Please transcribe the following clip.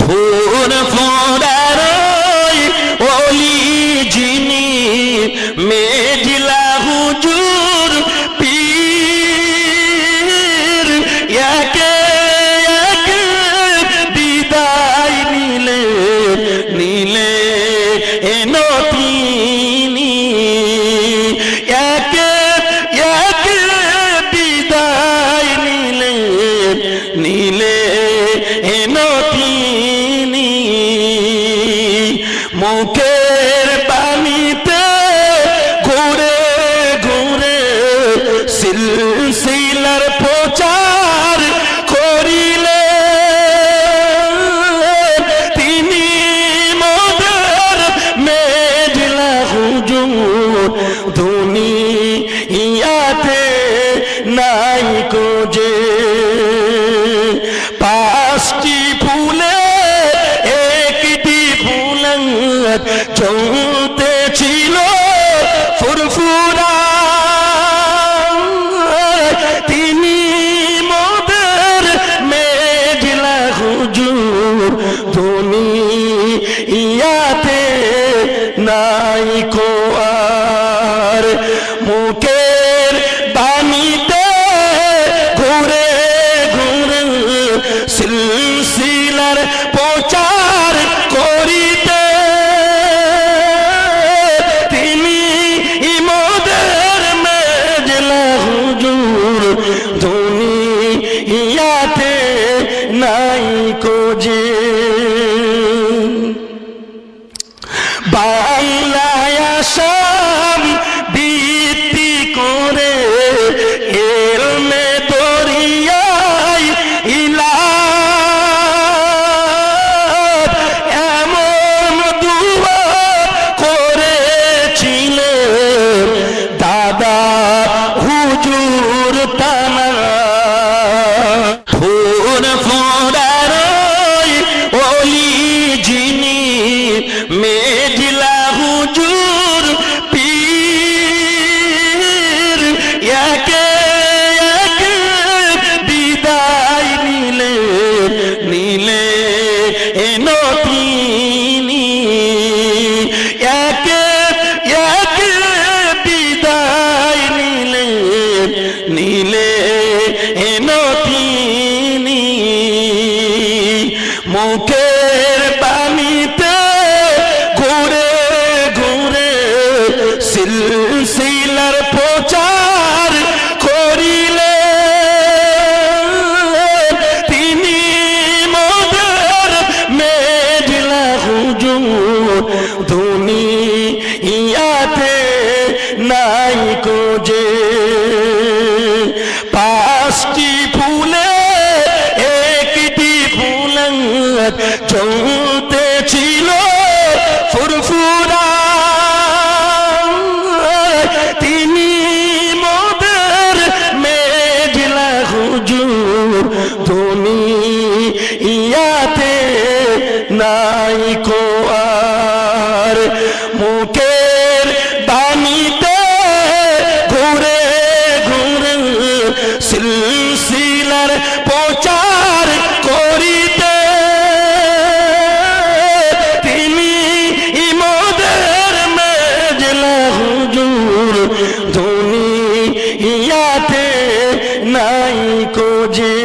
ফুর ফোড়ার ওলি যিনি মেঘলা হুজুর পীর একে একে বিদায় নিলে নিলে এনো তিনি একে একে বিদায় নিলে নিলে এনো তিনি মুখের পানিতে ঘুরে ঘুরে সিলসিলার প্রচার করিলে তিনি মোদের মেঘলা হুজুর দুনিয়াতে নাই কোজে পাঁচটি ফুলে একটি ফুলাঙ্গাত চলতে ছিল ফুরফুরা তিনি মোদের মেঘলা হুজুর দুনিয়াতে নাই কো আর মুখের বাণীতে ঘুরে ঘুরে সিলসিলার প্রচার করিতে তিনি মোদের মেঘলা হুজুর দুনিয়াতে নাই কোজে বাংলায় আসাম ভিত্তি করে এলমে দরিয়ায় ইলাদ এমন দুয়া করেছিলেন দাদা হুজুর তানা ফুর ফোড়ার ওলি যিনি মেঘলা হুজুর পীর একে একে বিদায় নিলে নিলে এনো তিনি একে একে বিদায় নিলে নিলে এনো তিনি মুখের বাণীতে ঘুরে ঘুরে সিলসিলার প্রচার করিলে তিনি মোদের মেঘলা হুজুর দুনিয়াতে নাই কোজে পাঁচটি ফুলে একটি ফুলাঙ্গাত চলতে ছিল ফুরফুরা তিনি মোদের মেঘলা হুজুর দুনিয়াতে নাই কো আর মুখের বাণীতে ঘুরে ঘুরে সিলসিলার প্রচার করিতে তিনি মোদের মেঘলা হুজুর দুনিয়াতে নাই কোজে